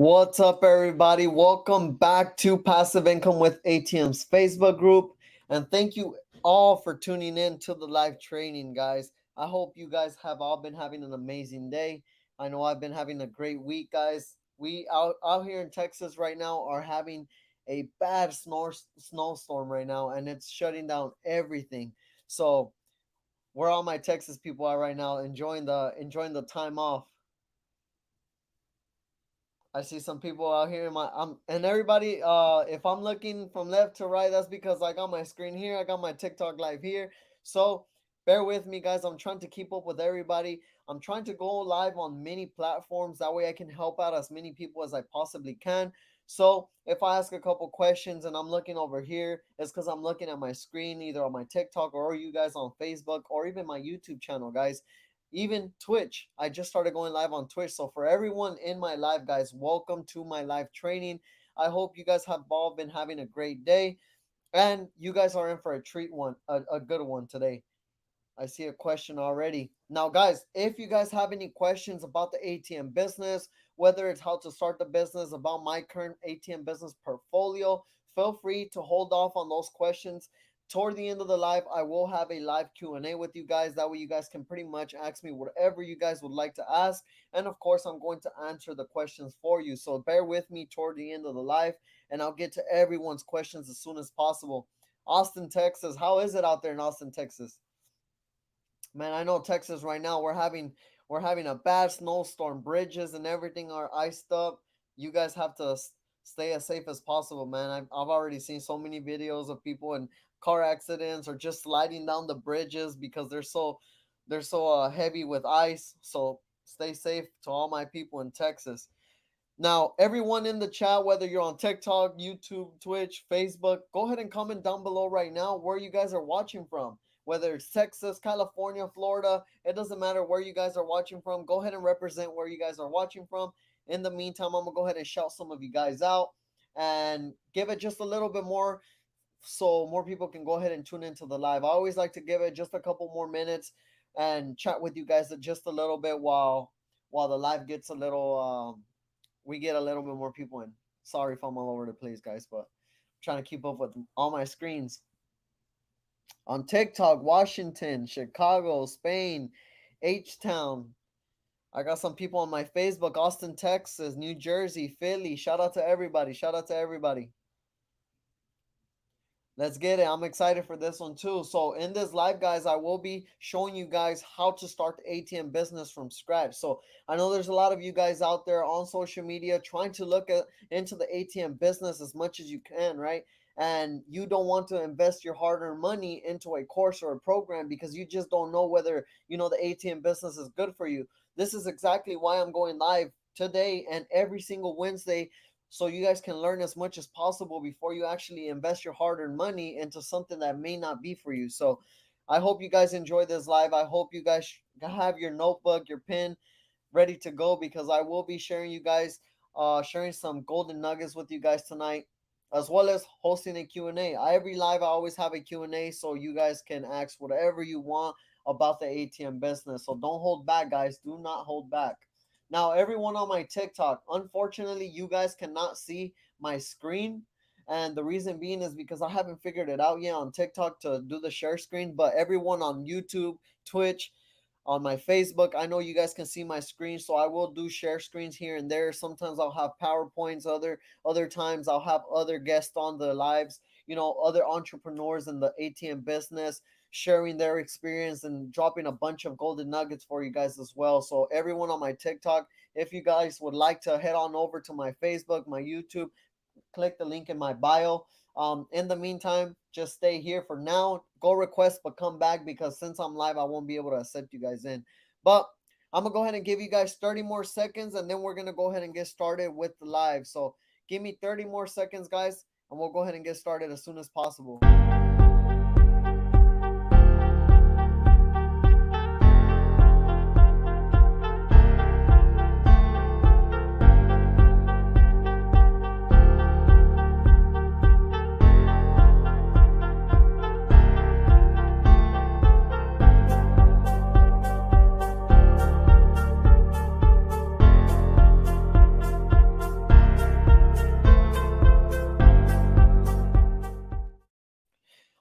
What's up, everybody? Welcome back to Passive Income with ATM's Facebook group. And thank you all for tuning in to the live training, guys. I hope you guys have all been having an amazing day. I know I've been having a great week, guys. We out here in Texas right now are having a bad snowstorm right now, and it's shutting down everything. So where all my Texas people are right now, enjoying the time off. I see some people out here in my and everybody, if I'm looking from left to right, that's because I got my screen here, I got my TikTok live here. So bear with me, guys. I'm trying to keep up with everybody. I'm trying to go live on many platforms. That way I can help out as many people as I possibly can. So if I ask a couple questions and I'm looking over here, it's because I'm looking at my screen, either on my TikTok or you guys on Facebook or even my YouTube channel, guys. Even Twitch. I just started going live on Twitch. So for everyone in my live, guys, welcome to my live training. I hope you guys have all been having a great day, and you guys are in for a treat a good one today. I see a question already. Now, guys, if you guys have any questions about the ATM business, whether it's how to start the business, about my current ATM business portfolio, feel free to hold off on those questions. Toward the end of the live, I will have a live Q&A with you guys. That way you guys can pretty much ask me whatever you guys would like to ask. And of course, I'm going to answer the questions for you. So bear with me toward the end of the live, and I'll get to everyone's questions as soon as possible. Austin, Texas. How is it out there in Austin, Texas? Man, I know Texas right now, we're having a bad snowstorm. Bridges and everything are iced up. You guys have to stay as safe as possible, man. I've already seen so many videos of people in car accidents or just sliding down the bridges because they're so heavy with ice. So stay safe to all my people in Texas. Now, everyone in the chat, whether you're on TikTok, YouTube, Twitch, Facebook, go ahead and comment down below right now where you guys are watching from. Whether it's Texas, California, Florida, it doesn't matter where you guys are watching from. Go ahead and represent where you guys are watching from. In the meantime, I'm going to go ahead and shout some of you guys out and give it just a little bit more so more people can go ahead and tune into the live. I always like to give it just a couple more minutes and chat with you guys just a little bit while the live gets a little we get a little bit more people in. Sorry if I'm all over the place, guys, but I'm trying to keep up with all my screens. On TikTok, Washington, Chicago, Spain, H-Town. I got some people on my Facebook, Austin, Texas, New Jersey, Philly. Shout out to everybody. Shout out to everybody. Let's get it. I'm excited for this one too. So in this live, guys, I will be showing you guys how to start the ATM business from scratch. So I know there's a lot of you guys out there on social media trying to look into the ATM business as much as you can, right? And you don't want to invest your hard-earned money into a course or a program because you just don't know whether, the ATM business is good for you. This is exactly why I'm going live today and every single Wednesday, so you guys can learn as much as possible before you actually invest your hard-earned money into something that may not be for you. So I hope you guys enjoy this live. I hope you guys have your notebook, your pen ready to go, because I will be sharing some golden nuggets with you guys tonight, as well as hosting a Q&A. Every live, I always have a Q&A, so you guys can ask whatever you want about the ATM business. So don't hold back, guys. Do not hold back. Now, everyone on my TikTok, unfortunately, you guys cannot see my screen. And the reason being is because I haven't figured it out yet on TikTok to do the share screen. But everyone on YouTube, Twitch, on my Facebook, I know you guys can see my screen, so I will do share screens here and there. Sometimes I'll have PowerPoints, other times I'll have other guests on the lives, other entrepreneurs in the ATM business sharing their experience and dropping a bunch of golden nuggets for you guys as well. So everyone on my TikTok, if you guys would like to head on over to my Facebook, my YouTube, click the link in my bio. In the meantime, just stay here for now. Go request, but come back, because since I'm live, I won't be able to accept you guys in. But I'm going to go ahead and give you guys 30 more seconds, and then we're going to go ahead and get started with the live. So give me 30 more seconds, guys, and we'll go ahead and get started as soon as possible.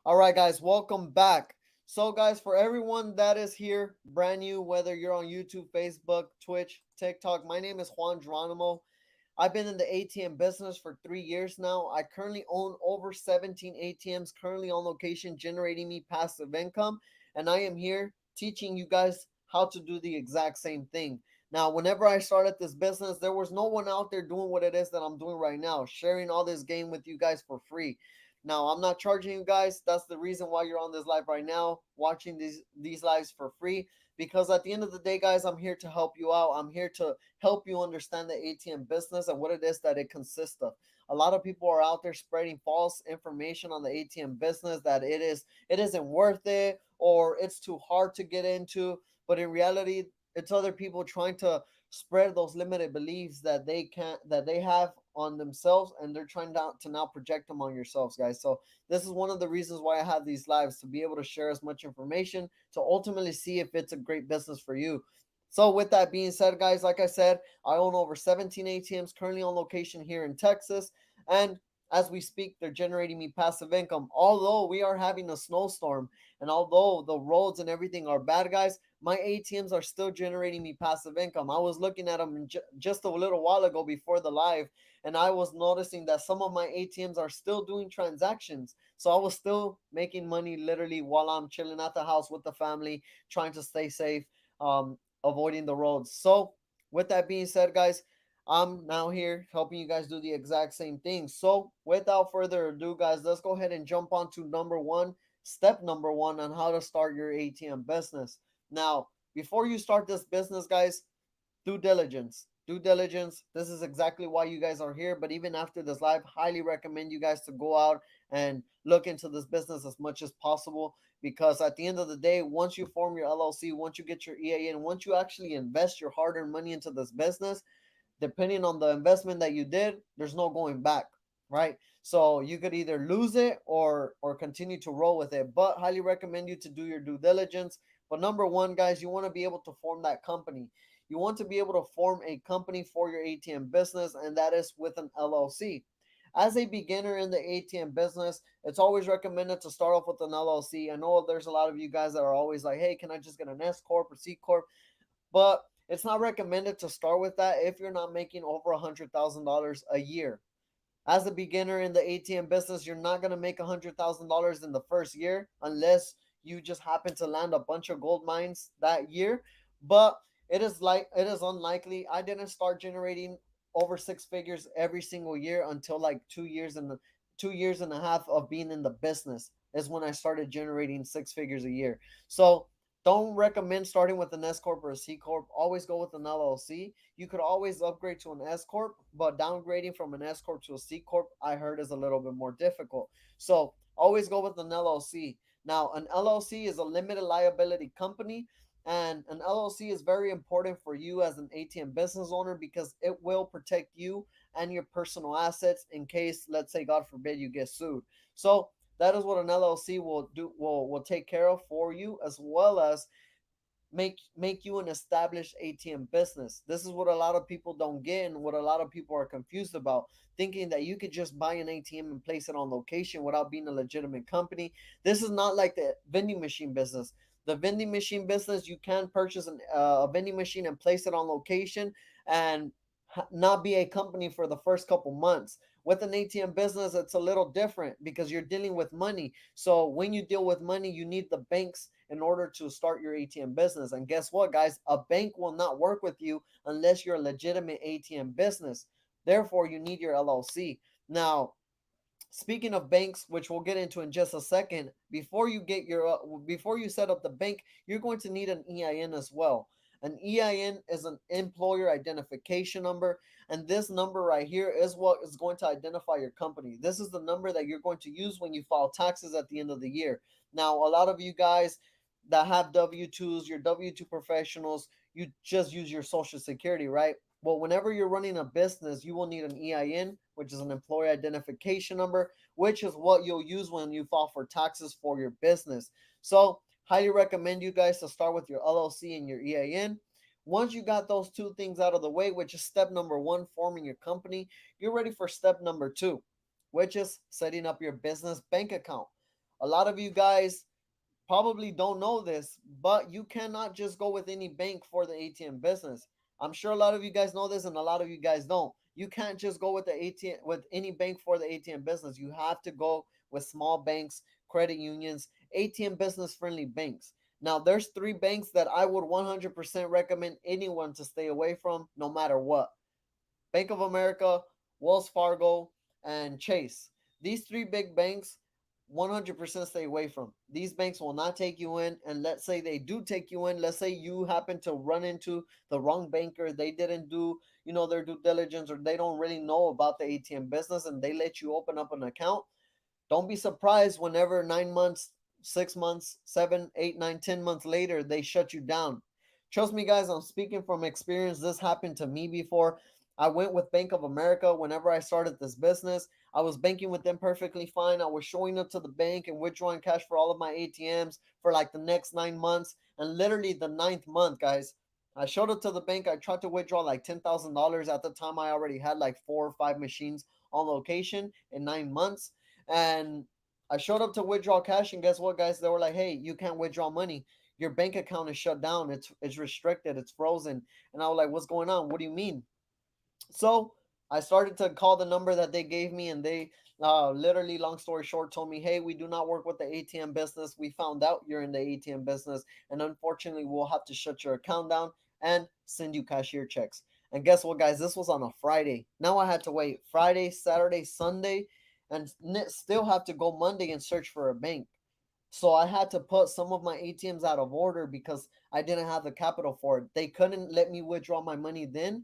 All right, guys, welcome back. So, guys, for everyone that is here, brand new, whether you're on YouTube, Facebook, Twitch, TikTok, my name is Juan Geronimo. I've been in the ATM business for 3 years now. I currently own over 17 ATMs currently on location, generating me passive income. And I am here teaching you guys how to do the exact same thing. Now, whenever I started this business, there was no one out there doing what it is that I'm doing right now, sharing all this game with you guys for free. Now, I'm not charging you guys. That's the reason why you're on this live right now, watching these lives for free. Because at the end of the day, guys, I'm here to help you out. I'm here to help you understand the ATM business and what it is that it consists of. A lot of people are out there spreading false information on the ATM business that it isn't worth it or it's too hard to get into. But in reality, it's other people trying to spread those limited beliefs that they have on themselves, and they're trying to now project them on yourselves, guys. So this is one of the reasons why I have these lives, to be able to share as much information to ultimately see if it's a great business for you. So with that being said, guys, like I said, I own over 17 ATMs currently on location here in Texas, and as we speak, they're generating me passive income. Although we are having a snowstorm, and although the roads and everything are bad, guys, my ATMs are still generating me passive income. I was looking at them just a little while ago before the live, and I was noticing that some of my ATMs are still doing transactions. So I was still making money literally while I'm chilling at the house with the family, trying to stay safe, avoiding the roads. So, with that being said, guys, I'm now here helping you guys do the exact same thing. So, without further ado, guys, let's go ahead and jump on to step number one on how to start your ATM business. Now, before you start this business, guys, due diligence. Due diligence. This is exactly why you guys are here. But even after this live, highly recommend you guys to go out and look into this business as much as possible. Because at the end of the day, once you form your LLC, once you get your EIN, once you actually invest your hard earned money into this business, depending on the investment that you did, there's no going back, right? So you could either lose it or continue to roll with it. But highly recommend you to do your due diligence. But number one, guys, you want to be able to form that company. You want to be able to form a company for your ATM business, and that is with an LLC. As a beginner in the ATM business, it's always recommended to start off with an LLC. I know there's a lot of you guys that are always like, hey, can I just get an S Corp or C Corp? But it's not recommended to start with that if you're not making over $100,000 a year. As a beginner in the ATM business, you're not going to make $100,000 in the first year unless you just happen to land a bunch of gold mines that year. But it is unlikely. I didn't start generating over six figures every single year until like 2 years and 2 years and a half of being in the business is when I started generating six figures a year. So don't recommend starting with an S corp or a C corp. Always go with an LLC. You could always upgrade to an S corp, but downgrading from an S corp to a C corp, I heard, is a little bit more difficult. So always go with an LLC. Now, an LLC is a limited liability company, and an LLC is very important for you as an ATM business owner because it will protect you and your personal assets in case, let's say, God forbid, you get sued. So that is what an LLC will take care of for you, as well as make you an established ATM business. This is what a lot of people don't get and what a lot of people are confused about, thinking that you could just buy an ATM and place it on location without being a legitimate company. This is not like the vending machine business. The vending machine business, you can purchase a vending machine and place it on location and not be a company for the first couple months. With an ATM business, it's a little different because you're dealing with money. So when you deal with money, you need the banks in order to start your ATM business. And guess what, guys? A bank will not work with you unless you're a legitimate ATM business. Therefore, you need your LLC. Now, speaking of banks, which we'll get into in just a second, before you set up the bank, you're going to need an EIN as well. An EIN is an employer identification number, and this number right here is what is going to identify your company. This is the number that you're going to use when you file taxes at the end of the year. Now, a lot of you guys that have W-2s, your W-2 professionals, you just use your social security, right? Well, whenever you're running a business, you will need an EIN, which is an employee identification number, which is what you'll use when you file for taxes for your business. So, highly recommend you guys to start with your LLC and your EIN. Once you got those two things out of the way, which is step number one, forming your company, you're ready for step number two, which is setting up your business bank account. A lot of you guys probably don't know this, but you cannot just go with any bank for the ATM business. I'm sure a lot of you guys know this and a lot of you guys don't. You can't just go with the ATM with any bank for the ATM business. You have to go with small banks, credit unions, ATM business friendly banks. Now, there's three banks that I would 100% recommend anyone to stay away from no matter what. Bank of America, Wells Fargo, and Chase. These three big banks, 100% stay away from. These banks will not take you in. And let's say they do take you in. Let's say you happen to run into the wrong banker. They didn't do, their due diligence, or they don't really know about the ATM business and they let you open up an account. Don't be surprised whenever 9 months, 6 months, 7, 8, 9, 10 months later, they shut you down. Trust me, guys, I'm speaking from experience. This happened to me before. I went with Bank of America whenever I started this business. I was banking with them perfectly fine. I was showing up to the bank and withdrawing cash for all of my ATMs for like the next 9 months. And literally the ninth month, guys, I showed up to the bank. I tried to withdraw like $10,000. At the time, I already had like 4 or 5 machines on location in 9 months. And I showed up to withdraw cash, and guess what, guys? They were like, "Hey, you can't withdraw money. Your bank account is shut down. It's restricted. It's frozen." And I was like, "What's going on? What do you mean?" So I started to call the number that they gave me, and they literally, long story short, told me, "Hey, we do not work with the ATM business. We found out you're in the ATM business, and unfortunately, we'll have to shut your account down and send you cashier checks." And guess what, guys? This was on a Friday. Now I had to wait Friday, Saturday, Sunday, and still have to go Monday and search for a bank. So I had to put some of my ATMs out of order because I didn't have the capital for it. They couldn't let me withdraw my money then.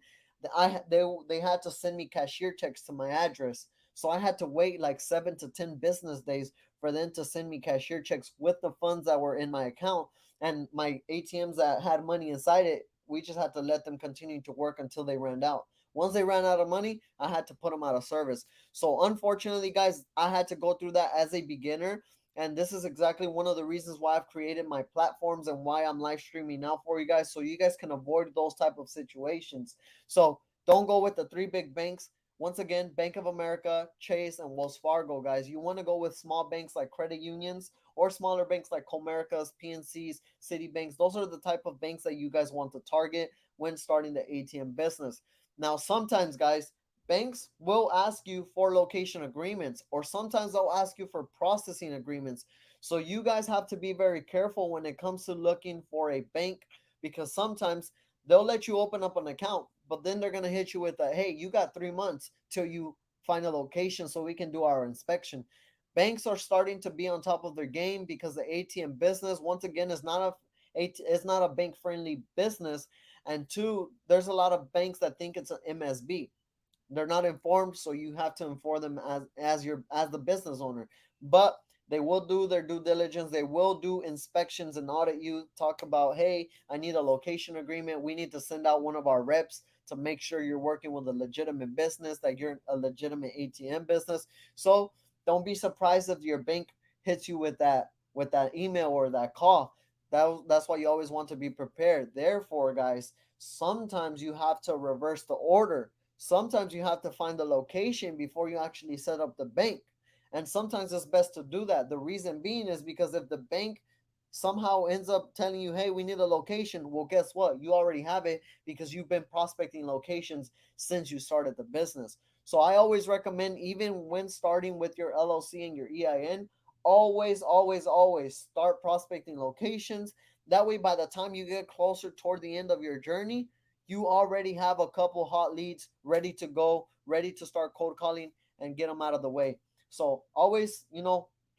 They had to send me cashier checks to my address. So I had to wait like 7 to 10 business days for them to send me cashier checks with the funds that were in my account, and my ATMs that had money inside it. We just had to let them continue to work until they ran out. Once they ran out of money, I had to put them out of service. So unfortunately, guys, I had to go through that as a beginner, and this is exactly one of the reasons why I've created my platforms and why I'm live streaming now for you guys, so you guys can avoid those type of situations. So don't go with the three big banks. Once again, Bank of America, Chase, and Wells Fargo, guys. You want to go with small banks like credit unions or smaller banks like Comerica's, PNC's, Citibanks. Those are the type of banks that you guys want to target when starting the ATM business. Now, sometimes, guys, banks will ask you for location agreements, or sometimes they'll ask you for processing agreements. So you guys have to be very careful when it comes to looking for a bank, because sometimes they'll let you open up an account, but then they're going to hit you with a, "Hey, you got 3 months till you find a location so we can do our inspection." Banks are starting to be on top of their game because the ATM business, once again, is not a bank friendly business. And two, there's a lot of banks that think it's an MSB. They're not informed, so you have to inform them as the business owner. But they will do their due diligence. They will do inspections and audit you. Talk about, "Hey, I need a location agreement. We need to send out one of our reps to make sure you're working with a legitimate business, that you're a legitimate ATM business." So don't be surprised if your bank hits you with that email or that call. That's why you always want to be prepared. Therefore, guys, sometimes you have to reverse the order. Sometimes you have to find the location before you actually set up the bank. And sometimes it's best to do that. The reason being is because if the bank somehow ends up telling you, "Hey, we need a location," well, guess what? You already have it because you've been prospecting locations since you started the business. So I always recommend, even when starting with your LLC and your EIN, always, always, always start prospecting locations. That way, by the time you get closer toward the end of your journey, you already have a couple hot leads ready to go, ready to start cold calling and get them out of the way. So always,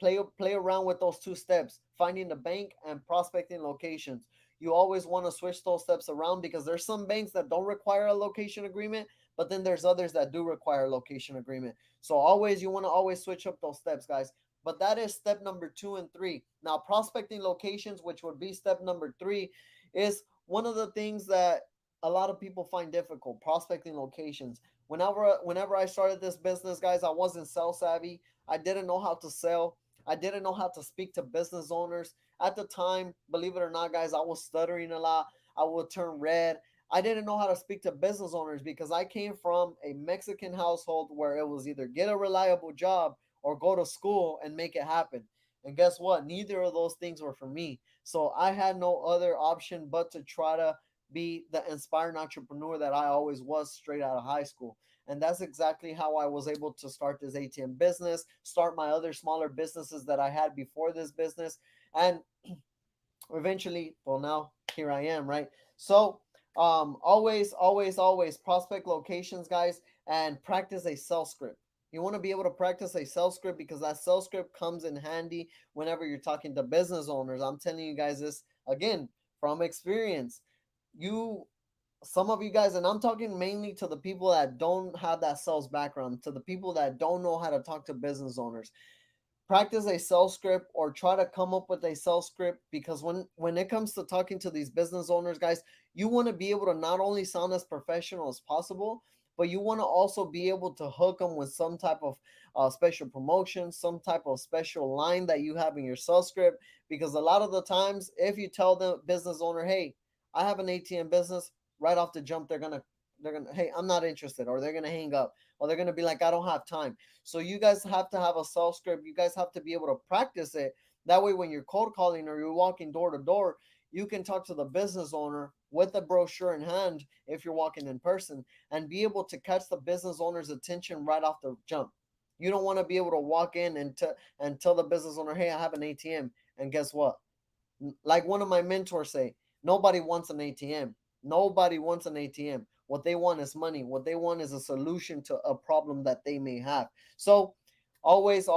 play around with those two steps, finding the bank and prospecting locations. You always want to switch those steps around because there's some banks that don't require a location agreement, but then there's others that do require a location agreement. So always, you want to always switch up those steps, guys. But that is step number 2 and 3. Now, prospecting locations, which would be step number 3, is one of the things that a lot of people find difficult: prospecting locations. Whenever I started this business, guys, I wasn't sales savvy. I didn't know how to sell. I didn't know how to speak to business owners. At the time, believe it or not, guys, I was stuttering a lot. I would turn red. I didn't know how to speak to business owners because I came from a Mexican household where it was either get a reliable job or go to school and make it happen. And guess what? Neither of those things were for me. So I had no other option but to try to be the inspired entrepreneur that I always was straight out of high school. And that's exactly how I was able to start this ATM business, start my other smaller businesses that I had before this business. And eventually, well, now here I am, right? So, always prospect locations, guys, and practice a sales script. You want to be able to practice a sales script because that sales script comes in handy whenever you're talking to business owners. I'm telling you guys this again from experience. You Some of you guys, and I'm talking mainly to the people that don't have that sales background, to the people that don't know how to talk to business owners, practice a sales script or try to come up with a sales script, because when it comes to talking to these business owners, guys, you want to be able to not only sound as professional as possible, but you want to also be able to hook them with some type of special promotion, some type of special line that you have in your sales script. Because a lot of the times, if you tell the business owner, hey, I have an ATM business, right off the jump they're gonna, hey, I'm not interested, or they're gonna hang up, or they're gonna be like, I don't have time. So you guys have to have a self script. You guys have to be able to practice it. That way, when you're cold calling or you're walking door to door, you can talk to the business owner with a brochure in hand if you're walking in person, and be able to catch the business owner's attention right off the jump. You don't want to be able to walk in and tell the business owner, hey, I have an ATM. And guess what? Like one of my mentors say, nobody wants an ATM. Nobody wants an ATM. What they want is money. What they want is a solution to a problem that they may have. So always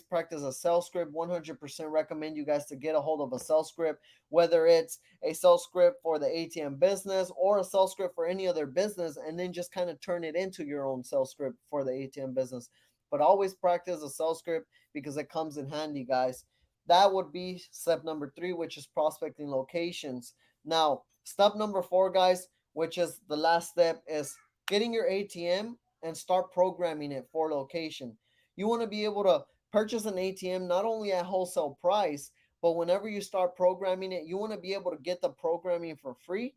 practice a sales script. 100% recommend you guys to get a hold of a sales script, whether it's a sales script for the ATM business or a sales script for any other business, and then just kind of turn it into your own sales script for the ATM business. But always practice a sales script because it comes in handy, guys. That would be step number three, which is prospecting locations. Now, step number four, guys, which is the last step, is getting your ATM and start programming it for location. You want to be able to purchase an ATM not only at wholesale price, but whenever you start programming it, you want to be able to get the programming for free,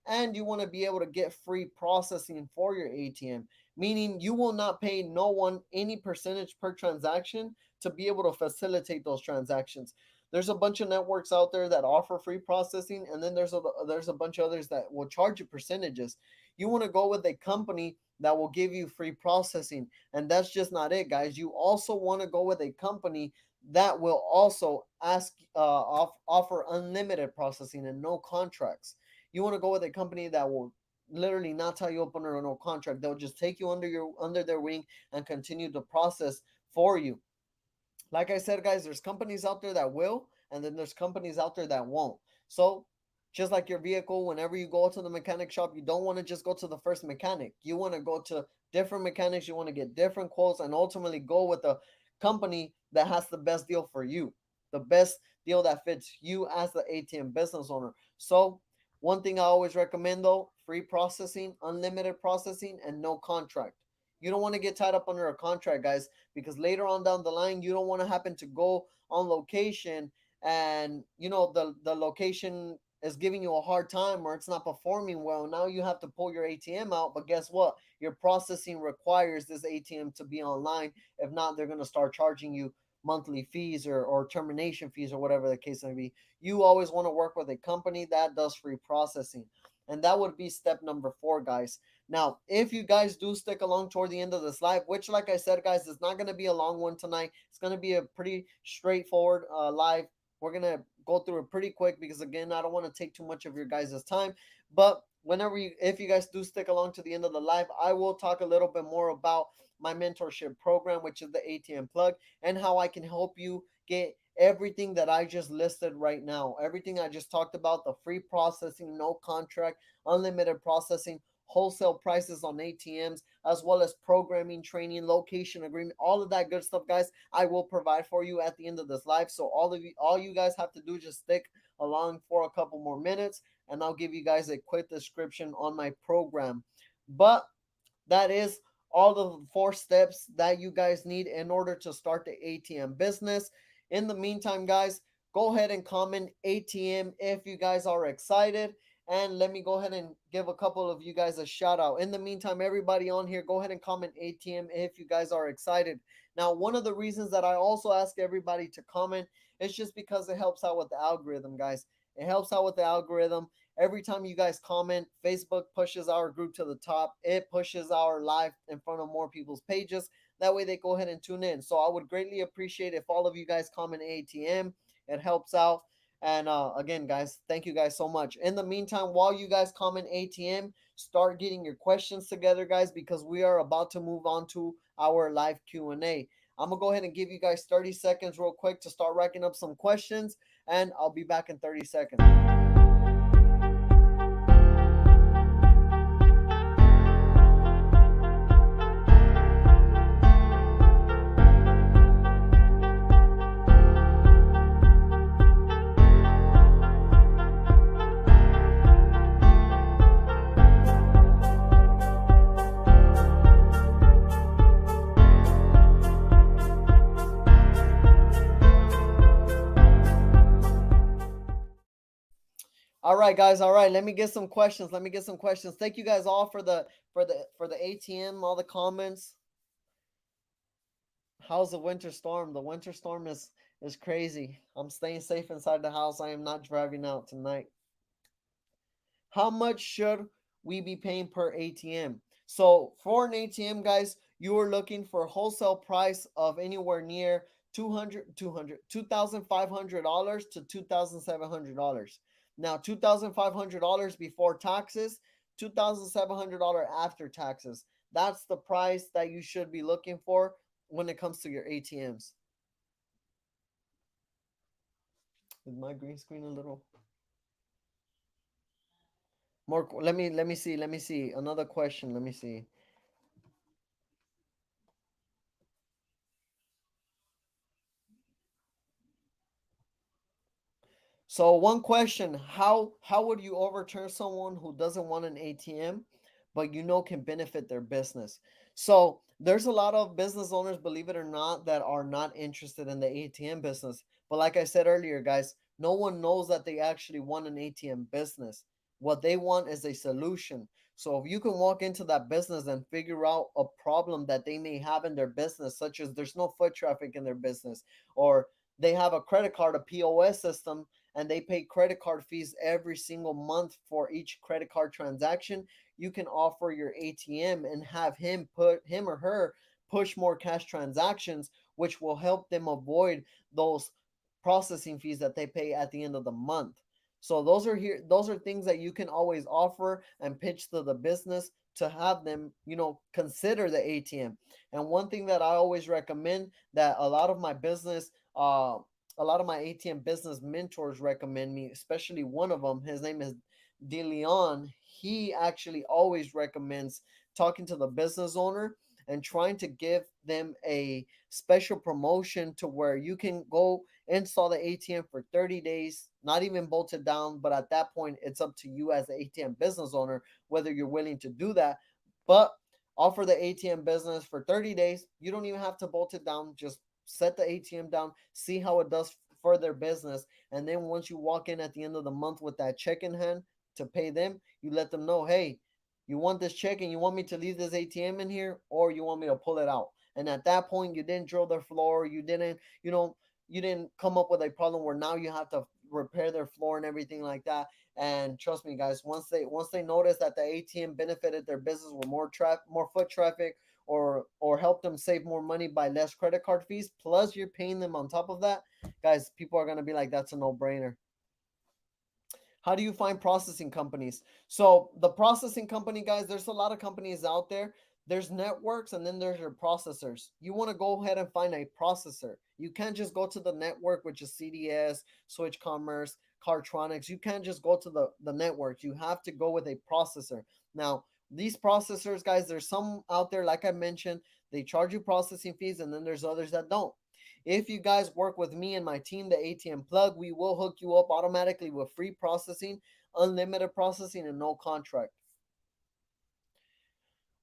and you want to be able to get free processing for your ATM, meaning you will not pay no one any percentage per transaction to be able to facilitate those transactions. There's a bunch of networks out there that offer free processing, and then there's a bunch of others that will charge you percentages. You want to go with a company that will give you free processing, and that's just not it, guys. You also want to go with a company that will also offer unlimited processing and no contracts. You want to go with a company that will literally not tie you up under no contract. They'll just take you under their wing and continue to process for you. Like I said, guys, there's companies out there that will, and then there's companies out there that won't. So, just like your vehicle, whenever you go to the mechanic shop, you don't want to just go to the first mechanic. You want to go to different mechanics, you want to get different quotes, and ultimately go with the company that has the best deal for you, the best deal that fits you as the ATM business owner. So, one thing I always recommend though, free processing, unlimited processing, and no contract. You don't want to get tied up under a contract, guys, because later on down the line, you don't want to happen to go on location, and the location is giving you a hard time or it's not performing well. Now you have to pull your ATM out, but guess what? Your processing requires this ATM to be online. If not, they're going to start charging you monthly fees or termination fees or whatever the case may be. You always want to work with a company that does free processing. And that would be step number four, guys. Now, if you guys do stick along toward the end of this live, which, like I said, guys, is not going to be a long one tonight. It's going to be a pretty straightforward live. We're going to go through it pretty quick because, again, I don't want to take too much of your guys' time. But if you guys do stick along to the end of the live, I will talk a little bit more about my mentorship program, which is the ATM plug, and how I can help you get everything that I just listed right now. Everything I just talked about, the free processing, no contract, unlimited processing, wholesale prices on ATMs, as well as programming, training, location agreement, all of that good stuff, guys, I will provide for you at the end of this live. So all you guys have to do is just stick along for a couple more minutes, and I'll give you guys a quick description on my program. But that is all the four steps that you guys need in order to start the ATM business. In the meantime, guys, go ahead and comment ATM if you guys are excited. And let me go ahead and give a couple of you guys a shout out. In the meantime, everybody on here, go ahead and comment ATM if you guys are excited. Now, one of the reasons that I also ask everybody to comment is just because it helps out with the algorithm, guys. It helps out with the algorithm. Every time you guys comment, Facebook pushes our group to the top. It pushes our live in front of more people's pages. That way they go ahead and tune in. So I would greatly appreciate if all of you guys comment ATM. It helps out. And again, guys, thank you guys so much. In the meantime, while you guys comment ATM, start getting your questions together, guys, because we are about to move on to our live Q&A. I'm gonna go ahead and give you guys 30 seconds real quick to start racking up some questions, and I'll be back in 30 seconds. All right, guys. All right, let me get some questions. Let me get some questions. Thank you guys all for the ATM, all the comments. How's the winter storm? The winter storm is crazy. I'm staying safe inside the house. I am not driving out tonight. How much should we be paying per ATM? So for an ATM, guys, you are looking for a wholesale price of anywhere near $2,500 to $2,700. Now, $2,500 before taxes, $2,700 after taxes. That's the price that you should be looking for when it comes to your ATMs. Is my green screen a little more? Let me see another question. Let me see. So one question, how would you overturn someone who doesn't want an ATM but you know can benefit their business? So there's a lot of business owners, believe it or not, that are not interested in the ATM business. But like I said earlier, guys, no one knows that they actually want an ATM business. What they want is a solution. So if you can walk into that business and figure out a problem that they may have in their business, such as there's no foot traffic in their business, or they have a credit card, a POS system, and they pay credit card fees every single month for each credit card transaction, you can offer your ATM and have him or her push more cash transactions, which will help them avoid those processing fees that they pay at the end of the month. So those are things that you can always offer and pitch to the business to have them, consider the ATM. And one thing that I always recommend that a lot of my ATM business mentors recommend me, especially one of them. His name is DeLeon. He actually always recommends talking to the business owner and trying to give them a special promotion to where you can go install the ATM for 30 days, not even bolted down. But at that point, it's up to you as the ATM business owner whether you're willing to do that. But offer the ATM business for 30 days. You don't even have to bolt it down. Just set the ATM down, see how it does for their business. And then once you walk in at the end of the month with that check in hand to pay them, you let them know, hey, you want this check and you want me to leave this ATM in here, or you want me to pull it out. And at that point, you didn't drill their floor, you didn't come up with a problem where now you have to repair their floor and everything like that. And trust me, guys, once they notice that the ATM benefited their business with more foot traffic, or help them save more money by less credit card fees, plus you're paying them on top of that, guys, people are gonna be like, that's a no-brainer. How do you find processing companies? So the processing company, guys, there's a lot of companies out there. There's networks and then there's your processors. You want to go ahead and find a processor. You can't just go to the network, which is CDS, Switch Commerce, Cartronics. You can't just go to the networks. You have to go with a processor. Now, these processors, guys, there's some out there, like I mentioned, they charge you processing fees, and then there's others that don't. If you guys work with me and my team, the ATM Plug, we will hook you up automatically with free processing, unlimited processing, and no contract.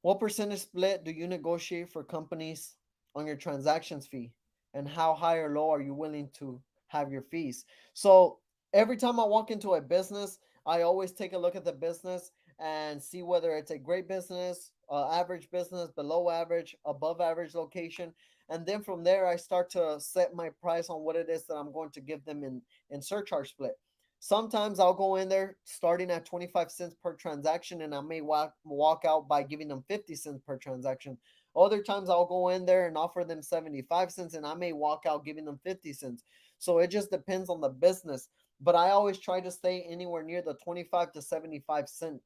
What percentage split do you negotiate for companies on your transactions fee? And how high or low are you willing to have your fees? So every time I walk into a business, I always take a look at the business and see whether it's a great business, average business, below average, above average location. And then from there I start to set my price on what it is that I'm going to give them in surcharge split. Sometimes I'll go in there starting at 25 cents per transaction, and I may walk out by giving them 50 cents per transaction. Other times I'll go in there and offer them 75 cents, and I may walk out giving them 50 cents. So it just depends on the business. But I always try to stay anywhere near the 25 to 75 cent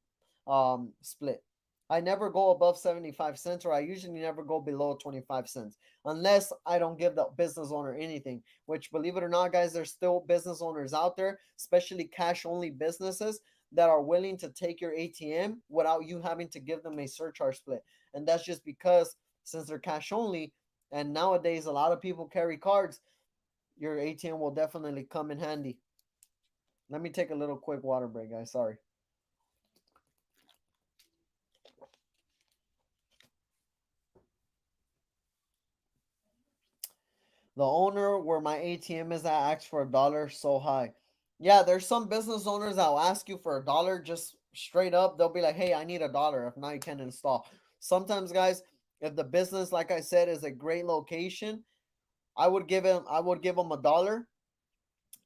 split. I never go above 75 cents, or I usually never go below 25 cents unless I don't give the business owner anything, which, believe it or not, guys, there's still business owners out there, especially cash only businesses, that are willing to take your ATM without you having to give them a surcharge split. And that's just because, since they're cash only, and nowadays a lot of people carry cards, your ATM will definitely come in handy. Let me take a little quick water break, guys. Sorry. The owner where my ATM is at asks for $1 so high. Yeah, there's some business owners that'll ask you for $1 just straight up. They'll be like, hey, I need $1. If not, you can't install. Sometimes, guys, if the business, like I said, is a great location, I would give them $1.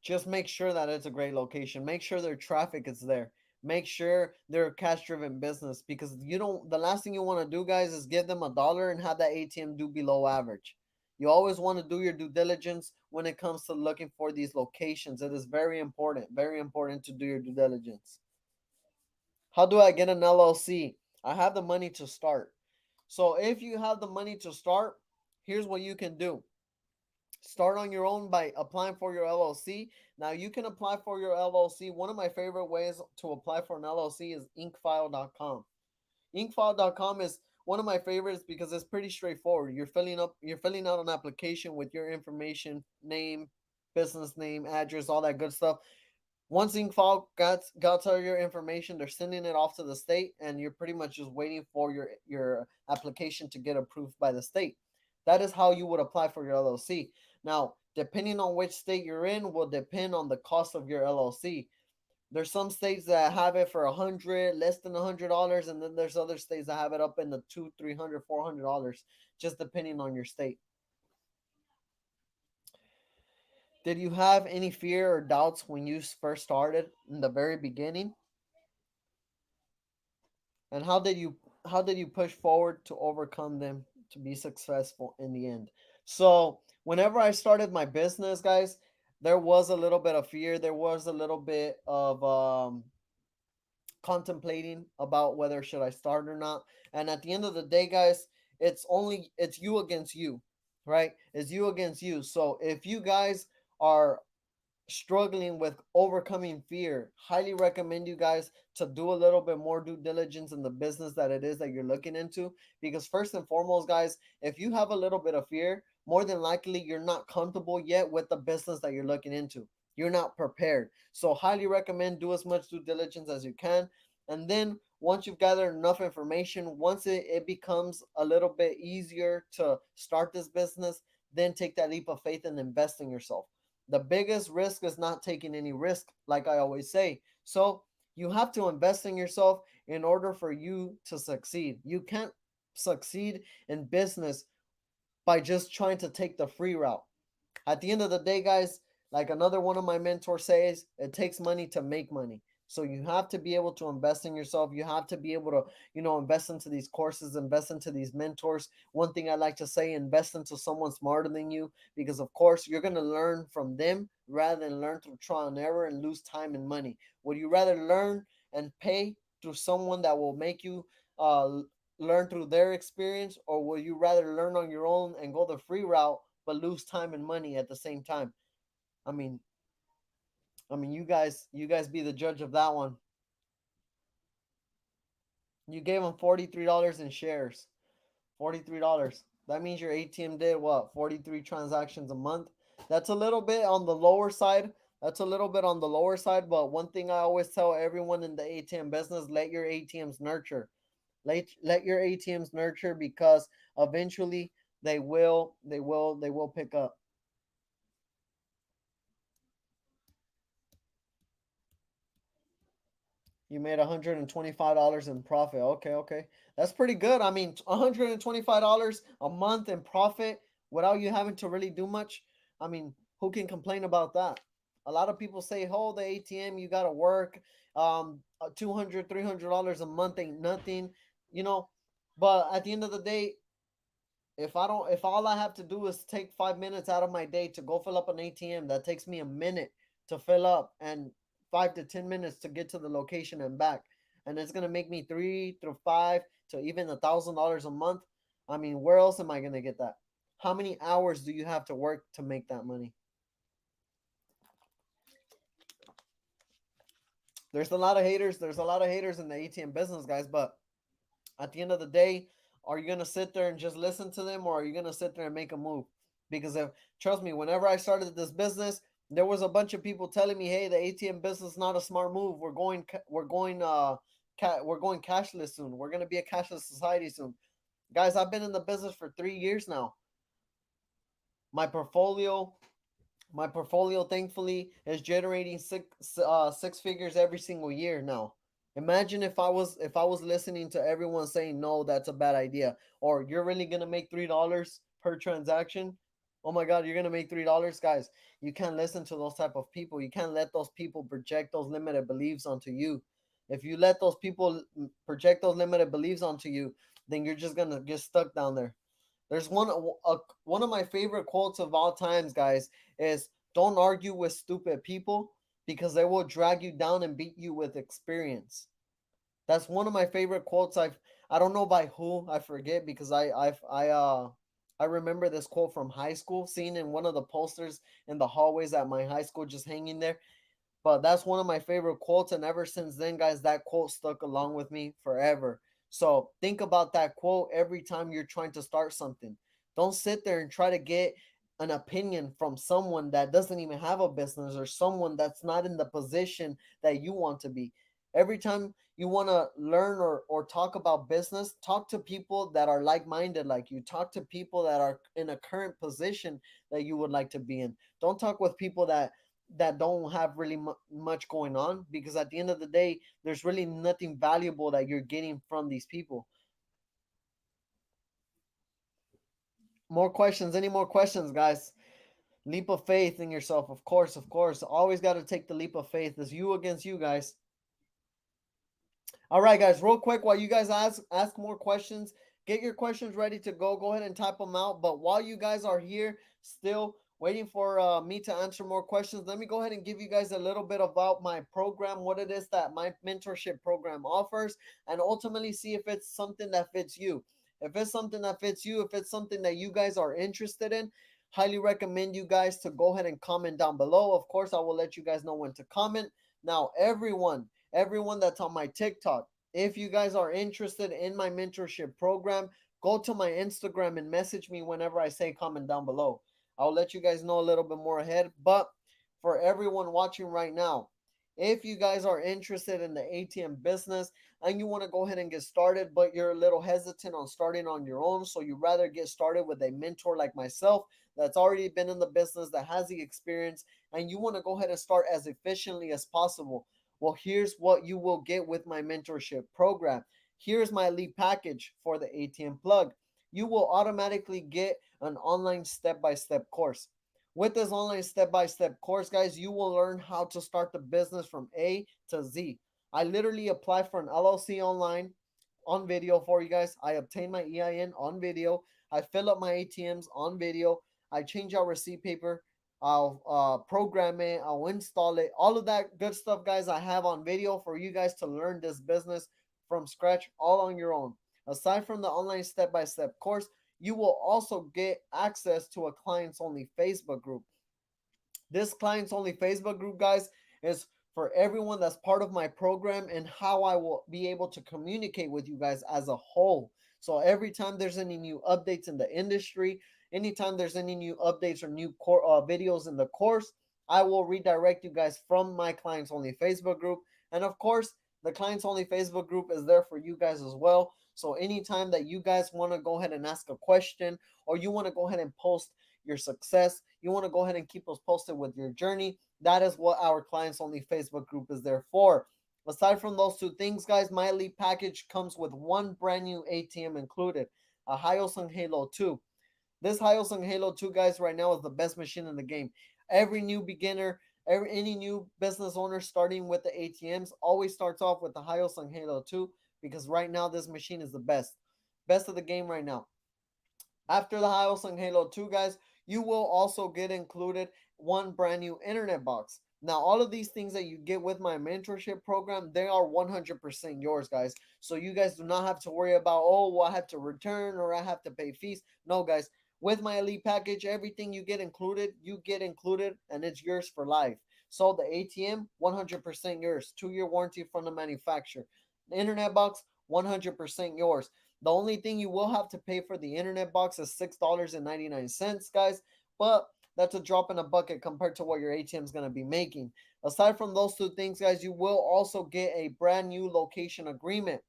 Just make sure that it's a great location. Make sure their traffic is there. Make sure they're a cash driven business, because you don't the last thing you want to do, guys, is give them $1 and have that ATM do below average. You always want to do your due diligence when it comes to looking for these locations. It is very important to do your due diligence. How do I get an LLC? I have the money to start. So if you have the money to start, here's what you can do. Start on your own by applying for your LLC. Now you can apply for your LLC. One of my favorite ways to apply for an LLC is inkfile.com. Inkfile.com is one of my favorites because it's pretty straightforward. You're filling out an application with your information, name, business name, address, all that good stuff. Once Inkfile got all your information, they're sending it off to the state, and you're pretty much just waiting for your application to get approved by the state. That is how you would apply for your LLC. Now, depending on which state you're in, will depend on the cost of your LLC. There's some states that have it for 100, less than $100, and then there's other states that have it up in the two, 300, $400, just depending on your state. Did you have any fear or doubts when you first started in the very beginning? And how did you push forward to overcome them to be successful in the end? So whenever I started my business, guys, there was a little bit of fear. There was a little bit of contemplating about whether should I start or not. And at the end of the day, guys, it's you against you, right? It's you against you. So if you guys are struggling with overcoming fear, highly recommend you guys to do a little bit more due diligence in the business that it is that you're looking into. Because first and foremost, guys, if you have a little bit of fear, more than likely you're not comfortable yet with the business that you're looking into. You're not prepared. So highly recommend do as much due diligence as you can. And then once you've gathered enough information, once it becomes a little bit easier to start this business, then take that leap of faith and invest in yourself. The biggest risk is not taking any risk, like I always say. So you have to invest in yourself in order for you to succeed. You can't succeed in business by just trying to take the free route. At the end of the day, guys, like another one of my mentors says, it takes money to make money. So you have to be able to invest in yourself. You have to be able to, invest into these courses, invest into these mentors. One thing I like to say, invest into someone smarter than you, because of course you're going to learn from them rather than learn through trial and error and lose time and money. Would you rather learn and pay through someone that will make you learn through their experience, or will you rather learn on your own and go the free route but lose time and money at the same time? I mean, you guys be the judge of that one. You gave them $43 in shares. $43. That means your ATM did what? 43 transactions a month. That's a little bit on the lower side. That's a little bit on the lower side, but one thing I always tell everyone in the ATM business, let your ATMs nurture. Let your ATMs nurture, because eventually they will pick up. You made $125 in profit. Okay, okay. That's pretty good. I mean, $125 a month in profit without you having to really do much. I mean, who can complain about that? A lot of people say, "Oh, the ATM, you gotta work. 200, $300 a month ain't nothing," you know. But at the end of the day, if all I have to do is take 5 minutes out of my day to go fill up an ATM, that takes me a minute to fill up and 5 to 10 minutes to get to the location and back, and it's gonna make me 3 through 5 to even $1,000 a month. I mean, where else am I gonna get that? How many hours do you have to work to make that money? There's a lot of haters. There's a lot of haters in the ATM business, guys. But at the end of the day, are you gonna sit there and just listen to them, or are you gonna sit there and make a move? Because if trust me, whenever I started this business, there was a bunch of people telling me, "Hey, the ATM business is not a smart move. We're going cashless soon. We're gonna be a cashless society soon." Guys, I've been in the business for 3 years now. My portfolio my portfolio thankfully is generating six figures every single year now. Imagine if I was listening to everyone saying no, that's a bad idea, or you're really gonna make $3 per transaction. Oh my god, you're gonna make $3, guys. You can't listen to those type of people. You can't let those people project those limited beliefs onto you. If you let those people project those limited beliefs onto you, then you're just gonna get stuck down there. There's one of my favorite quotes of all times, guys, is don't argue with stupid people because they will drag you down and beat you with experience. That's one of my favorite quotes. I don't know by who, I forget, because I remember this quote from high school, seen in one of the posters in the hallways at my high school, just hanging there. But that's one of my favorite quotes, and ever since then, guys, that quote stuck along with me forever. So think about that quote every time you're trying to start something. Don't sit there and try to get an opinion from someone that doesn't even have a business, or someone that's not in the position that you want to be. Every time you want to learn or talk about business, talk to people that are like-minded like you. Talk to people that are in a current position that you would like to be in. Don't talk with people that don't have really much going on, because at the end of the day, there's really nothing valuable that you're getting from these people. More questions? Any more questions, guys? Leap of faith in yourself, of course, of course. Always got to take the leap of faith. It's you against you, guys. All right, guys, real quick, while you guys ask more questions, get your questions ready to go. Go ahead and type them out. But while you guys are here, still waiting for me to answer more questions, let me go ahead and give you guys a little bit about my program, what it is that my mentorship program offers, and ultimately see if it's something that fits you. If it's something that fits you, if it's something that you guys are interested in, highly recommend you guys to go ahead and comment down below. Of course, I will let you guys know when to comment. Now, everyone that's on my TikTok, if you guys are interested in my mentorship program, go to my Instagram and message me whenever I say comment down below. I'll let you guys know a little bit more ahead. But for everyone watching right now, if you guys are interested in the ATM business and you want to go ahead and get started, but you're a little hesitant on starting on your own, so you rather get started with a mentor like myself that's already been in the business, that has the experience, and you want to go ahead and start as efficiently as possible, well, here's what you will get with my mentorship program. Here's my lead package for the ATM plug. You will automatically get an online step by step course. With this online step by step course, guys, you will learn how to start the business from A to Z. I literally apply for an LLC online on video for you guys. I obtain my EIN on video. I fill up my ATMs on video. I change out receipt paper. I'll program it. I'll install it. All of that good stuff, guys, I have on video for you guys to learn this business from scratch, all on your own. Aside from the online step by step course, you will also get access to a clients only Facebook group. This clients only Facebook group, guys, is for everyone that's part of my program, and how I will be able to communicate with you guys as a whole. So every time there's any new updates in the industry, anytime there's any new updates or new videos in the course, I will redirect you guys from my clients only Facebook group. And of course, the clients only Facebook group is there for you guys as well. So anytime that you guys want to go ahead and ask a question, or you want to go ahead and post your success, you want to go ahead and keep us posted with your journey, that is what our clients only Facebook group is there for. Aside from those two things, guys, my elite package comes with one brand new ATM included, a Hyosung Halo 2. This Hyosung Halo 2, guys, right now is the best machine in the game. Every new beginner, any new business owner starting with the ATMs always starts off with the Hyosung Halo 2 because right now this machine is the best. Best of the game right now. After the Hyosung Halo 2, guys, you will also get included one brand new internet box. Now, all of these things that you get with my mentorship program, they are 100% yours, guys. So you guys do not have to worry about, oh, well, I have to return or I have to pay fees. No, guys. With my elite package, everything you get included, and it's yours for life. So the ATM, 100% yours. 2-year warranty from the manufacturer. The internet box, 100% yours. The only thing you will have to pay for the internet box is $6.99, guys. But that's a drop in a bucket compared to what your ATM is going to be making. Aside from those two things, guys, you will also get a brand new location agreement.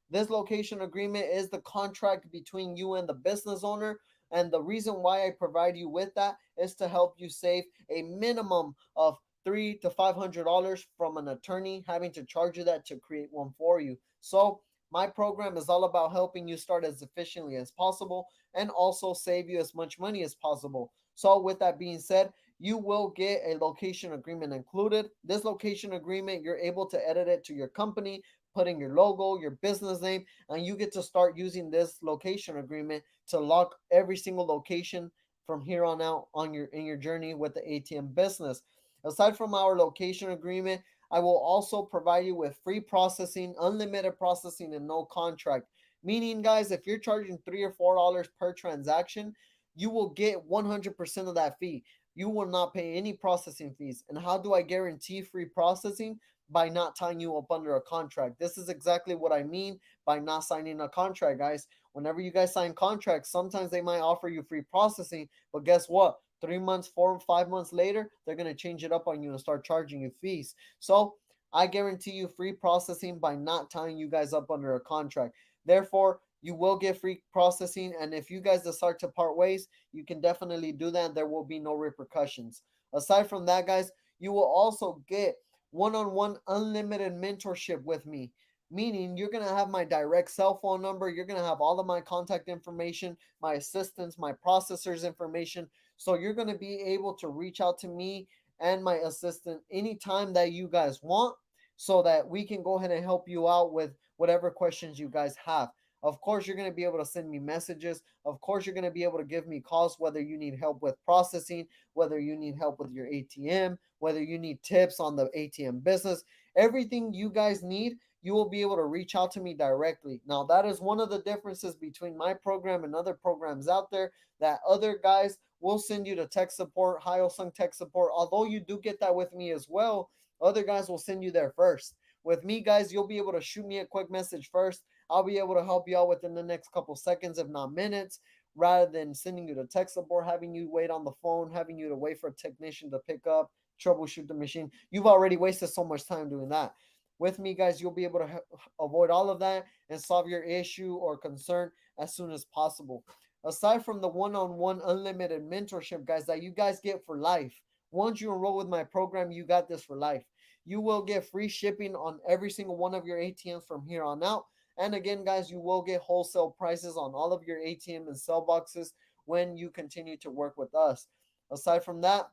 This location agreement is the contract between you and the business owner. And the reason why I provide you with that is to help you save a minimum of $300 to $500 from an attorney having to charge you that to create one for you. So my program is all about helping you start as efficiently as possible and also save you as much money as possible. So, with that being said, you will get a location agreement included. This location agreement, you're able to edit it to your company, put in your logo, your business name, and you get to start using this location agreement to lock every single location from here on out on your in your journey with the ATM business. Aside from our location agreement, I will also provide you with free processing, unlimited processing, and no contract. Meaning, guys, if you're charging $3 or $4 per transaction, you will get 100% of that fee. You will not pay any processing fees. And how do I guarantee free processing? By not tying you up under a contract. This is exactly what I mean by not signing a contract, guys. Whenever you guys sign contracts, sometimes they might offer you free processing, but guess what? 3 months, 4, 5 months later, they're going to change it up on you and start charging you fees. So I guarantee you free processing by not tying you guys up under a contract. Therefore, you will get free processing. And if you guys decide to part ways, you can definitely do that. There will be no repercussions. Aside from that, guys, you will also get one on one unlimited mentorship with me. Meaning, you're going to have my direct cell phone number. You're going to have all of my contact information, my assistants, my processors information. So you're going to be able to reach out to me and my assistant anytime that you guys want so that we can go ahead and help you out with whatever questions you guys have. Of course, you're going to be able to send me messages. Of course, you're going to be able to give me calls, whether you need help with processing, whether you need help with your ATM, whether you need tips on the ATM business. Everything you guys need, you will be able to reach out to me directly. Now, that is one of the differences between my program and other programs out there, that other guys will send you to tech support, Hyosung tech support. Although you do get that with me as well, other guys will send you there first. With me, guys, you'll be able to shoot me a quick message first. I'll be able to help you out within the next couple seconds, if not minutes, rather than sending you to tech support, having you wait on the phone, having you to wait for a technician to pick up, troubleshoot the machine. You've already wasted so much time doing that. With me, guys, you'll be able to avoid all of that and solve your issue or concern as soon as possible. Aside from the one on one unlimited mentorship, guys, that you guys get for life, once you enroll with my program, you got this for life. You will get free shipping on every single one of your ATMs from here on out. And again, guys, you will get wholesale prices on all of your ATM and sell boxes when you continue to work with us. Aside from that,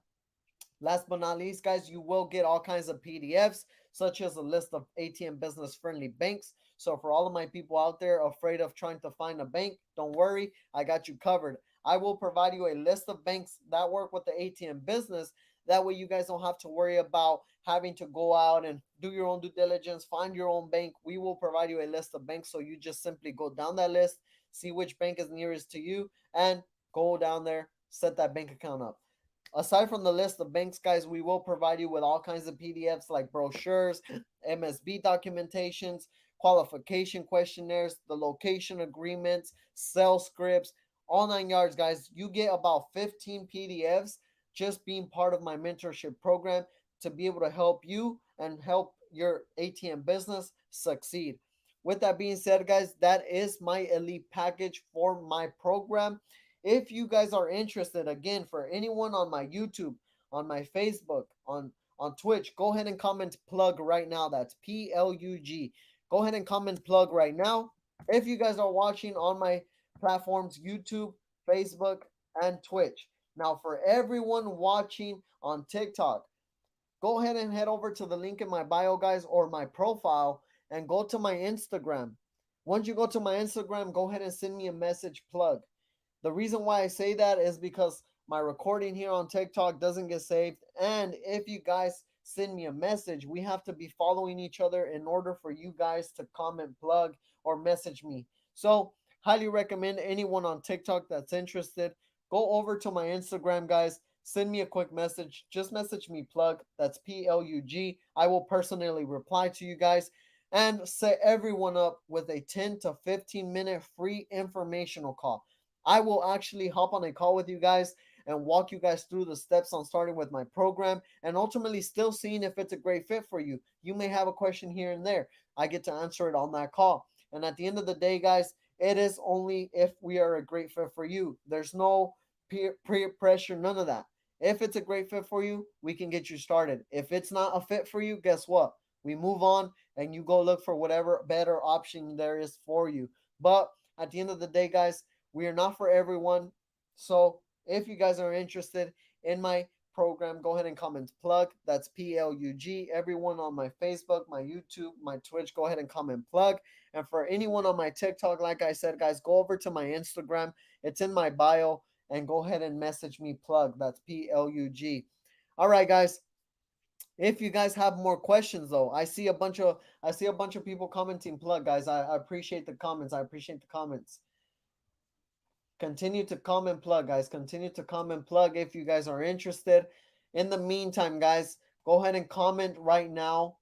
last but not least, guys, you will get all kinds of PDFs, such as a list of ATM business friendly banks. So, for all of my people out there afraid of trying to find a bank, don't worry, I got you covered. I will provide you a list of banks that work with the ATM business. That way, you guys don't have to worry about having to go out and do your own due diligence, find your own bank. We will provide you a list of banks. So, you just simply go down that list, see which bank is nearest to you, and go down there, set that bank account up. Aside from the list of banks, guys, we will provide you with all kinds of PDFs like brochures, MSB documentations, qualification questionnaires, the location agreements, sales scripts, all 9 yards, guys. You get about 15 PDFs just being part of my mentorship program to be able to help you and help your ATM business succeed. With that being said, guys, that is my elite package for my program. If you guys are interested, again, for anyone on my YouTube, on my Facebook, on Twitch, go ahead and comment plug right now. That's PLUG. Go ahead and comment plug right now. If you guys are watching on my platforms, YouTube, Facebook, and Twitch. Now, for everyone watching on TikTok, go ahead and head over to the link in my bio, guys, or my profile, and go to my Instagram. Once you go to my Instagram, go ahead and send me a message plug. The reason why I say that is because my recording here on TikTok doesn't get saved. And if you guys send me a message, we have to be following each other in order for you guys to comment, plug, or message me. So, highly recommend anyone on TikTok that's interested. Go over to my Instagram, guys. Send me a quick message. Just message me plug. That's PLUG. I will personally reply to you guys and set everyone up with a 10 to 15-minute free informational call. I will actually hop on a call with you guys and walk you guys through the steps on starting with my program and ultimately still seeing if it's a great fit for you. You may have a question here and there. I get to answer it on that call. And at the end of the day, guys, it is only if we are a great fit for you. There's no peer pressure, none of that. If it's a great fit for you, we can get you started. If it's not a fit for you, guess what? We move on and you go look for whatever better option there is for you. But at the end of the day, guys, we are not for everyone. So if you guys are interested in my program, go ahead and comment plug. That's PLUG. Everyone on my Facebook, my YouTube, my Twitch, go ahead and comment plug. And for anyone on my TikTok, like I said, guys, go over to my Instagram. It's in my bio and go ahead and message me plug. That's PLUG. All right, guys. If you guys have more questions though, I see a bunch of people commenting plug, guys. I appreciate the comments. I appreciate the comments. Continue to comment plug, guys. Continue to comment plug if you guys are interested. In the meantime, guys, go ahead and comment right now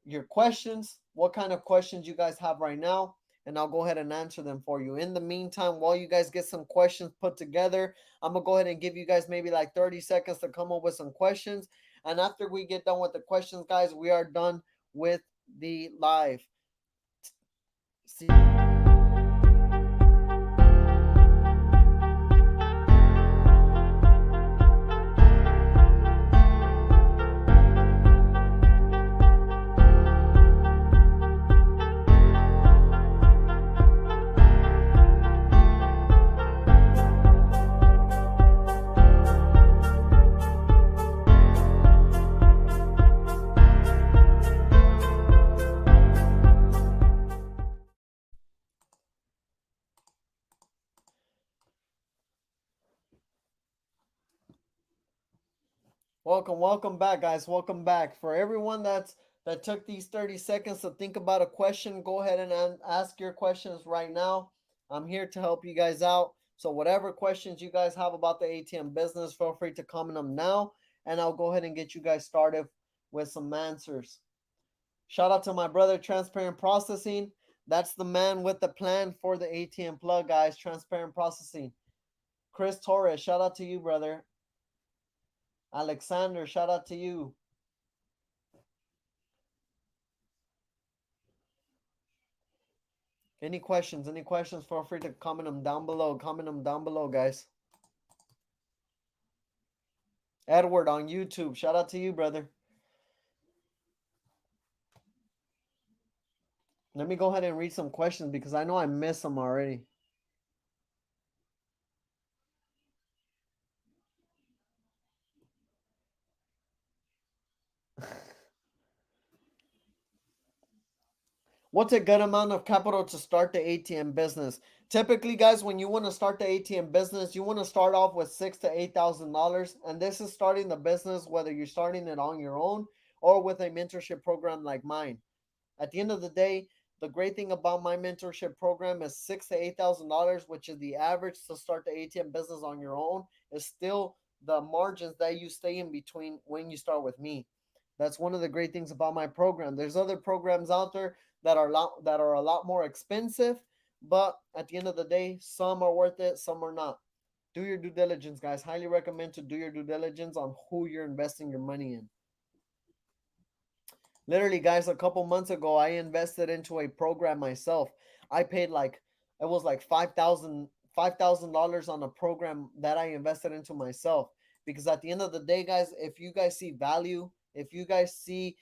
your questions, what kind of questions you guys have right now, and I'll go ahead and answer them for you. In the meantime, while you guys get some questions put together, I'm gonna go ahead and give you guys maybe like 30 seconds to come up with some questions. And after we get done with the questions, guys, we are done with the live. See. Welcome back, guys. Welcome back. For everyone that took these 30 seconds to think about a question, go ahead and ask your questions right now. I'm here to help you guys out. So whatever questions you guys have about the ATM business, feel free to comment them now, and I'll go ahead and get you guys started with some answers. Shout out to my brother, Transparent Processing. That's the man with the plan for the ATM plug, guys. Transparent Processing. Chris Torres, shout out to you, brother. Alexander, shout out to you. Any questions? Any questions? Feel free to comment them down below. Comment them down below, guys. Edward on YouTube, shout out to you, brother. Let me go ahead and read some questions because I know I missed some already. What's a good amount of capital to start the ATM business? Typically, guys, when you want to start the ATM business, you want to start off with $6,000 to $8,000, and this is starting the business whether you're starting it on your own or with a mentorship program like mine. At the end of the day, the great thing about my mentorship program is $6,000 to $8,000, which is the average to start the ATM business on your own, is still the margins that you stay in between when you start with me. That's one of the great things about my program. There's other programs out there that are a lot more expensive, but at the end of the day, some are worth it, some are not. Do your due diligence, guys. Highly recommend to do your due diligence on who you're investing your money in. Literally, guys, a couple months ago, I invested into a program myself. I paid like it was like $5,000 on a program that I invested into myself. Because at the end of the day, guys, if you guys see value, if you guys see,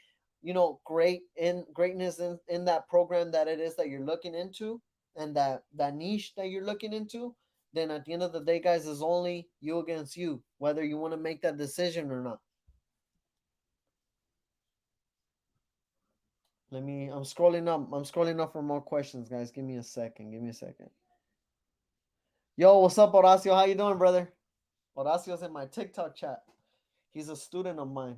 greatness in that program that it is that you're looking into, and that niche that you're looking into, then at the end of the day, guys, it's only you against you, whether you want to make that decision or not. I'm scrolling up. I'm scrolling up for more questions, guys. Give me a second. Give me a second. Yo, what's up, Horacio? How you doing, brother? Horacio's in my TikTok chat. He's a student of mine.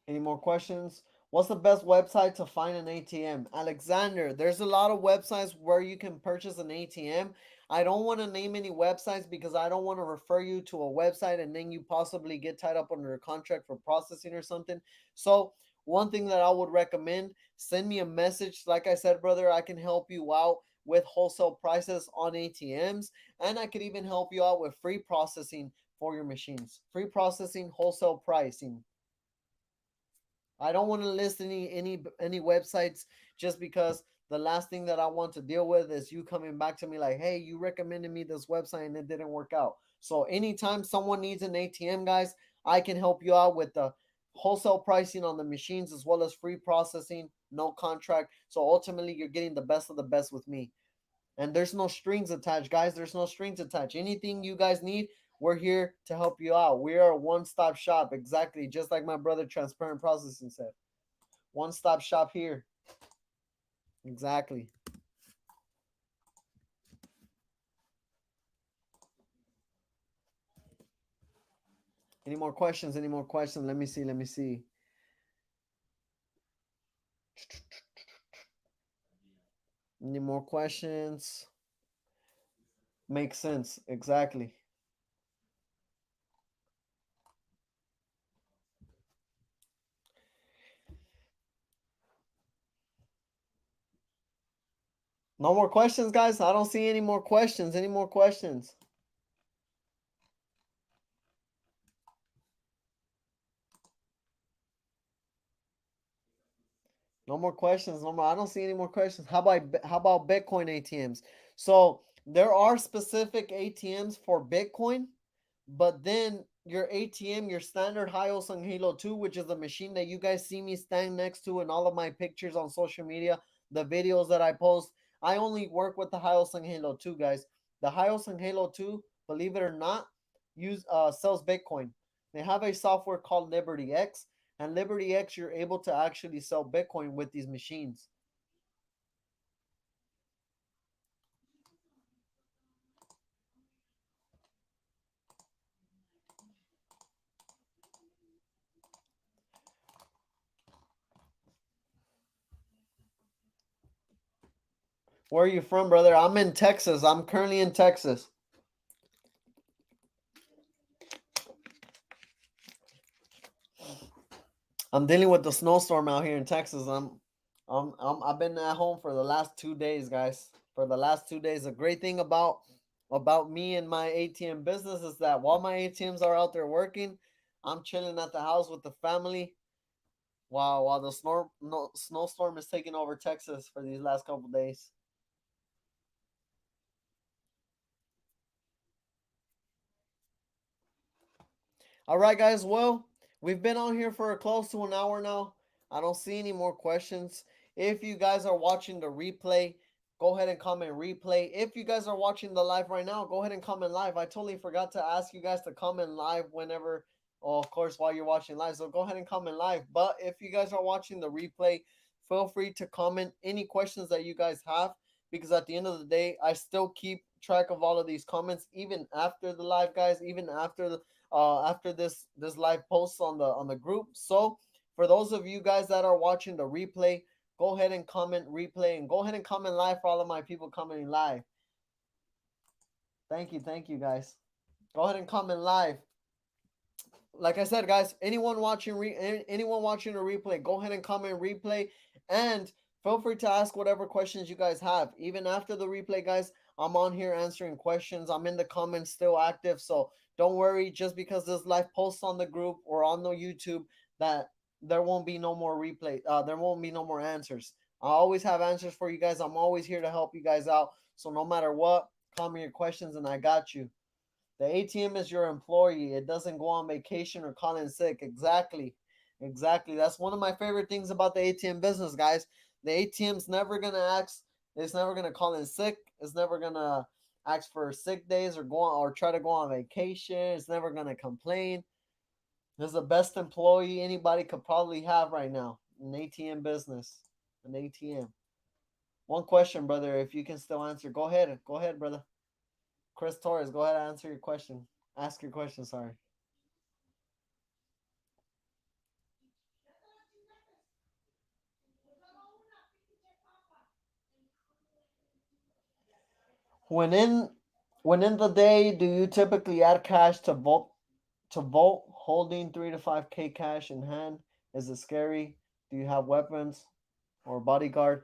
Any more questions? What's the best website to find an ATM? Alexander, there's a lot of websites where you can purchase an ATM. I don't want to name any websites because I don't want to refer you to a website and then you possibly get tied up under a contract for processing or something. So, one thing that I would recommend, send me a message. Like I said, brother, I can help you out with wholesale prices on ATMs, and I could even help you out with free processing for your machines. Free processing, wholesale pricing. I don't want to list any websites just because the last thing that I want to deal with is you coming back to me like, hey, you recommended me this website and it didn't work out. So anytime someone needs an ATM, guys, I can help you out with the wholesale pricing on the machines as well as free processing, no contract. So ultimately, you're getting the best of the best with me. And there's no strings attached, guys. There's no strings attached. Anything you guys need, we're here to help you out. We are a one-stop shop, exactly, just like my brother Transparent Processing said. One-stop shop here. Exactly. Any more questions? Any more questions? Let me see. Let me see. Any more questions? Makes sense. Exactly. No more questions, guys. I don't see any more questions. Any more questions? No more questions. No more. I don't see any more questions. How about Bitcoin ATMs? So there are specific ATMs for Bitcoin, but then your ATM, your standard Hio Sun Halo 2, which is the machine that you guys see me stand next to in all of my pictures on social media, the videos that I post, I only work with the Hio Sun Halo 2, guys. The Hio Sun Halo 2, believe it or not, use sells Bitcoin. They have a software called Liberty X, and Liberty X, you're able to actually sell Bitcoin with these machines. Where are you from, brother? I'm in Texas. I'm currently in Texas. I'm dealing with the snowstorm out here in Texas. I've been at home for the last 2 days, guys. For the last 2 days, the great thing about me and my ATM business is that while my ATMs are out there working, I'm chilling at the house with the family while the snowstorm is taking over Texas for these last couple days. All right, guys. Well, we've been on here for close to an hour now. I don't see any more questions. If you guys are watching the replay, go ahead and comment replay. If you guys are watching the live right now, go ahead and comment live. I totally forgot to ask you guys to comment live whenever, oh, of course, while you're watching live. So go ahead and comment live. But if you guys are watching the replay, feel free to comment any questions that you guys have because at the end of the day, I still keep track of all of these comments even after the live, guys, even after this live post on the group. So for those of you guys that are watching the replay, go ahead and comment replay and go ahead and comment live for all of my people commenting live. Thank you guys. Go ahead and comment live. Like I said, guys, anyone watching a replay, go ahead and comment replay, and feel free to ask whatever questions you guys have. Even after the replay, guys, I'm on here answering questions. I'm in the comments still active, so don't worry. Just because this live posts on the group or on the YouTube, that there won't be no more replay. There won't be no more answers. I always have answers for you guys. I'm always here to help you guys out. So no matter what, comment your questions, and I got you. The ATM is your employee. It doesn't go on vacation or call in sick. Exactly. Exactly. That's one of my favorite things about the ATM business, guys. The ATM's never gonna ask, it's never gonna call in sick. It's never gonna ask for sick days or go on or try to go on vacation. It's never gonna complain. It's the best employee anybody could probably have right now. An ATM business. An ATM. One question, brother, if you can still answer. Go ahead. Go ahead, brother. Chris Torres, go ahead and answer your question. Ask your question, sorry. When in when in the day do you typically add cash to vote holding 3 to 5K cash in hand? Is it scary? Do you have weapons or bodyguard?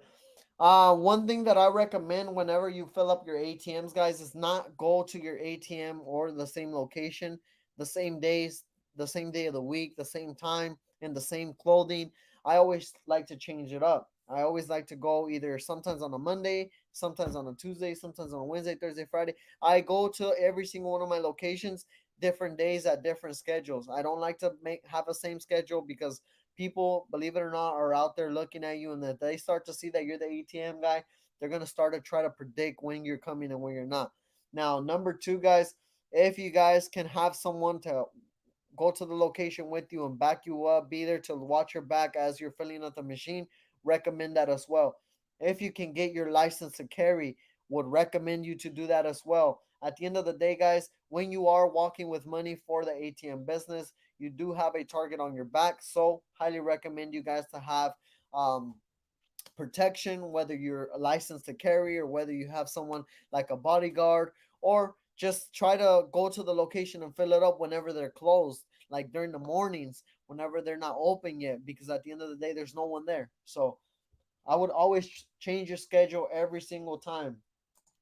One thing that I recommend whenever you fill up your ATMs, guys, is not go to your ATM or the same location, the same days, the same day of the week, the same time, in the same clothing. I always like to change it up. I always like to go either sometimes on a Monday, sometimes on a Tuesday, sometimes on a Wednesday, Thursday, Friday. I go to every single one of my locations different days at different schedules. I don't like to make have a same schedule because people, believe it or not, are out there looking at you, and that they start to see that you're the ATM guy, they're gonna start to try to predict when you're coming and when you're not. Now, number two, guys, if you guys can have someone to go to the location with you and back you up, be there to watch your back as you're filling up the machine, recommend that as well. If you can get your license to carry, would recommend you to do that as well. At the end of the day, guys, when you are walking with money for the ATM business, you do have a target on your back. So, highly recommend you guys to have um, protection, whether you're licensed to carry or whether you have someone like a bodyguard, or just try to go to the location and fill it up whenever they're closed, like during the mornings, whenever they're not open yet, because at the end of the day, there's no one there. So, I would always change your schedule every single time.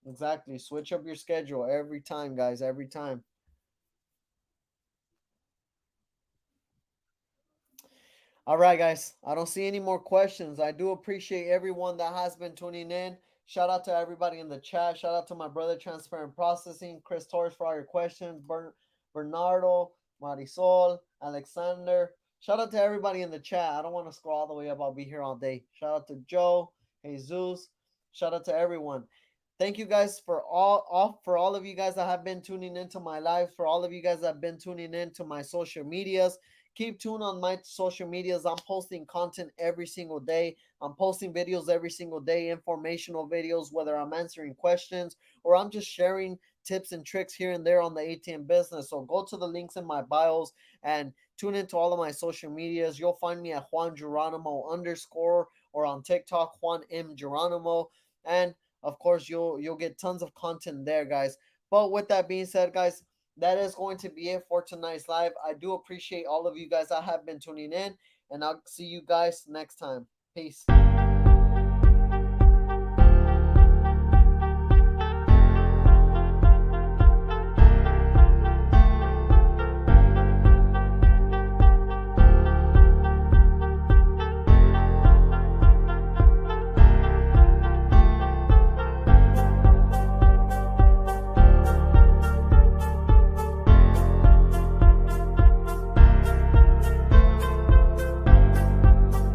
Exactly. Switch up your schedule every time, guys, every time. All right, guys. I don't see any more questions. I do appreciate everyone that has been tuning in. Shout out to everybody in the chat. Shout out to my brother, Transparent Processing, Chris Torres for all your questions, Bernardo, Marisol, Alexander. Shout out to everybody in the chat. I don't want to scroll all the way up. I'll be here all day. Shout out to Joe, Jesus. Shout out to everyone. Thank you guys for all of you guys that have been tuning into my live, for all of you guys that have been tuning into my social medias. Keep tuned on my social medias. I'm posting content every single day. I'm posting videos every single day, informational videos, whether I'm answering questions or I'm just sharing tips and tricks here and there on the ATM business. So go to the links in my bios and tune into all of my social medias. You'll find me at Juan Geronimo underscore, or on TikTok, Juan M Geronimo. And of course, you'll get tons of content there, guys. But with that being said, guys, that is going to be it for tonight's live. I do appreciate all of you guys that have been tuning in, and I'll see you guys next time. Peace.